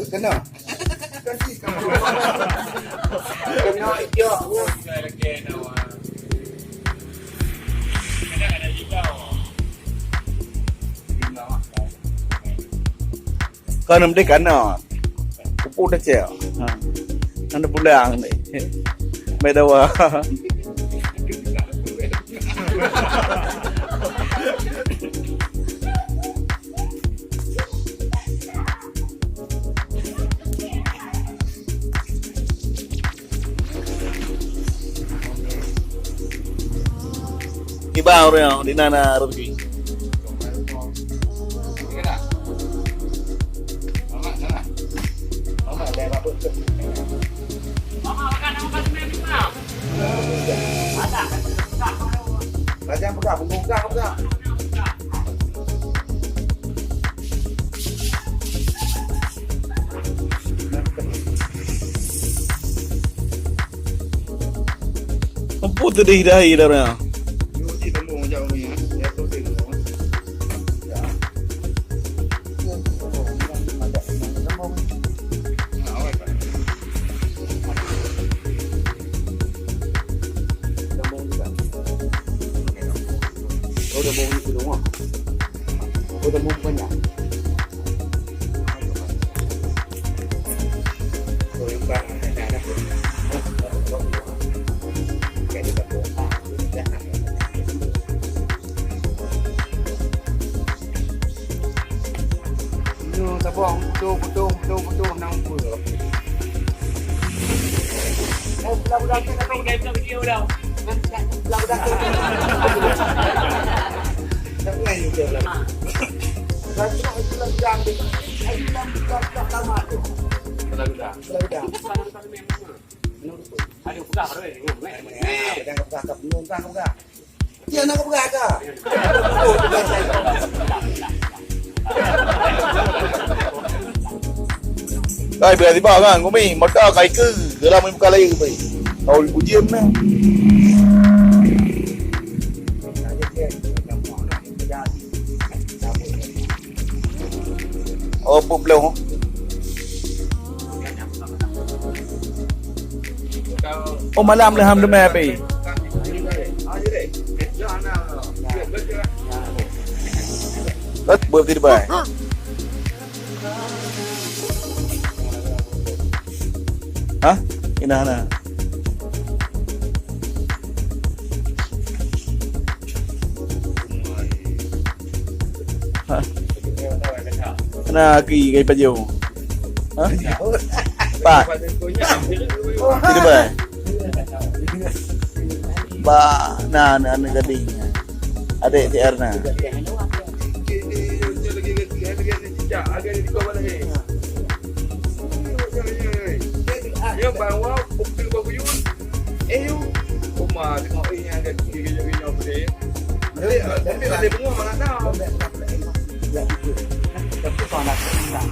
Kena. Kasih kamu. Kena ikut. Saya lagi nak. Ada juga. Kau nak dekat na. Kupu dah cek. Anda pulang ni. Medawa. Ibang orang di mana rezeki. Jangan pegang, pegang. Apa tu dah hirai dah orang. Ni tembung jauh ni. Ya tu tembung. Ya. Udah mau itu doang. Udah mau banyak. Oh, yang bang ada. Kayak di bawah. Nó sabong betul nang pul. Budak-budak kita main game video dah. Budak-budak. Tak main juga lah. Saya itu lagi tu. Budak tamat tu. Budak. Ada budak ada ni. Jangan budak. Dia nak budak ke? Kai berarti ba kan kami mata kai ke dalam buka lagi ke bai. Kau ujian na. Oh belum. Oh malam le ham de mai bai. Rất bơm đi bài. Hả? Cái nào nè? Nah, cái baju. Hah? Pak. Tidak baik. Ba, nah gading. Adik TR nah. Yang bawa bukti baguyun. Rumah tengok ini agak gigi-gigi apa dia. Tapi ada bunga mana tahu. Tapi kau nak tak.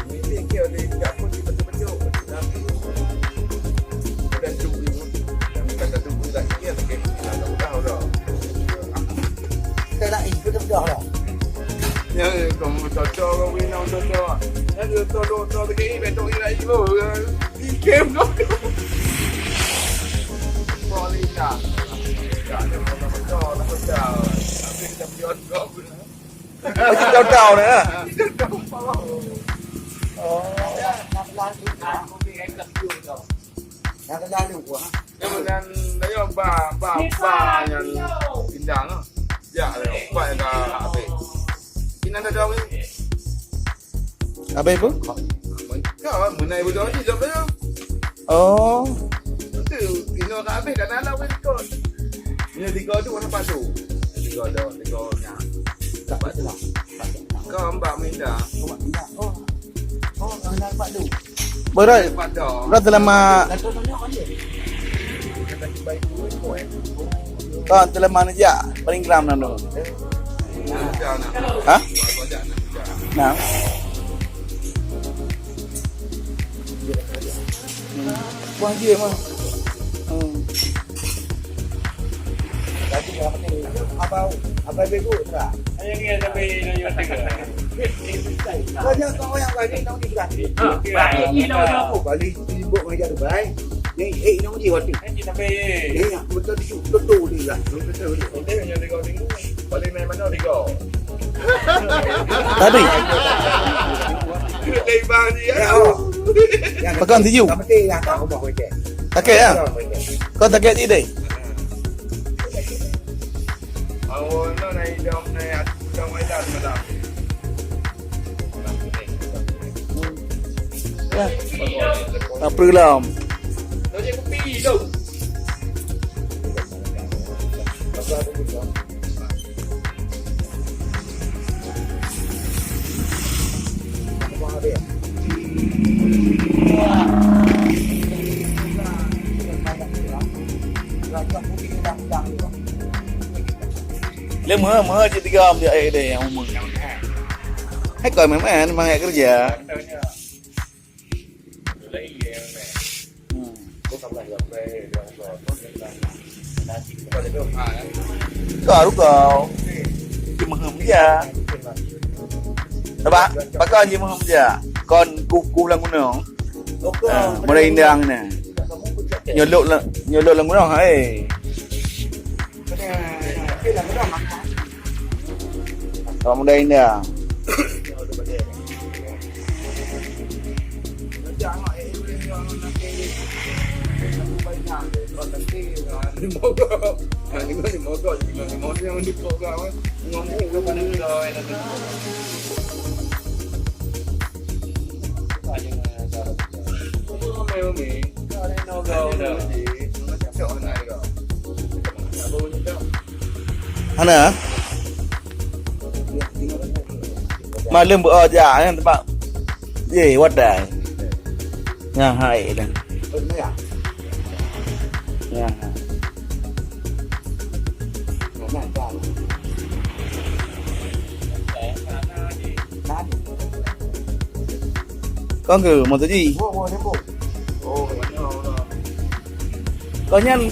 Ini kau ni tak pun betul-betul. Dah tunggu. Yang kata tunggu dah dia tak tahu dah. Kita nak ikut dah lah. Ya, kamu cocok kau ini nak cocok. Ada tolong begini betul ini lagi tu. Di game tu. Boleh tak? Tak ada betul, betul. Tapi kita beyond kau pun. Masih tahu dah. Oh, ya, nak lagi kan? Mungkin extra tu. Yang kena dulu. Kemudian dia ba yang pindang. Ya, ba yang apa? Ini ada dong ni. Apa itu? Kau menai bodoh ni jawab dia. Oh. Tu, ini orang habis dah nak wei kau. Ini tiga tu warna padu. Tiga nya. Tak padu. Kau mbak minda. Oh, nak padu. Berat. Berat dalam kau dalam mana je? Paling gram nando. Hah? Nah. Buang dia mah. Tadi apa bego tak? Yang dia tapi yang tiga. Kau jangan kau yang kali nong di belah. Baik ni dah Aku balik sibuk mengajar tu baik. Ni nong di waktu. Ini tapi Yang betul betul ni lah. Betul. Dia yang 3 minggu. Paling naik mana 3. Tadi Lebar dia. Pegang tiju. Tak penting lah tak aku bawa je. Takut ya? Kau takut ni deh. Awak nak naik jam malam malam. Tak perlu lah. Kau je kopi tu. Dia meh je 3 dia air dia yang umur. Hai kau memang mangat kerja. contohnya. Lagi yang ni. Kau tak boleh sampai dia nanti kau ada doa kan. Kau kau. Cuma dia. Sebab pakai je meh dia. Kon kuku lang guna. Mulai indang ni. Nyolok lang guna hai. Kalau mulai indang. Mana? Malam bekerja kan tempat. Ye, wadai. Yang hai dah. Yang. Con cử một cái gì? Có nhân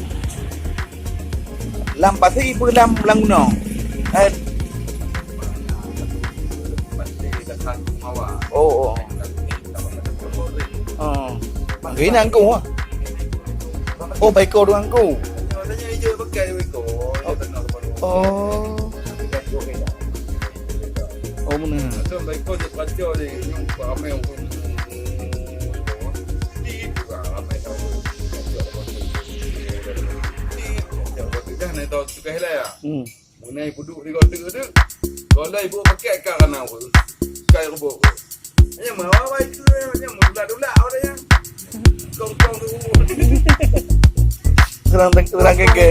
làm bà thi bữa năm lăng nọ. Ồ. Kỹ năng cu á. Ô bày cô đồ ăn cu. Ồ. Ồ nè. Sampai kau je baca ni yang ramai orang dah naik tahu tukar helai ah. Mengenai duduk di kota tu. Kalau ibu pakai kat kana aku. Kai robot. Hanya mawa itu hanya mudah-mudah orang yang kong tu. Terang keke.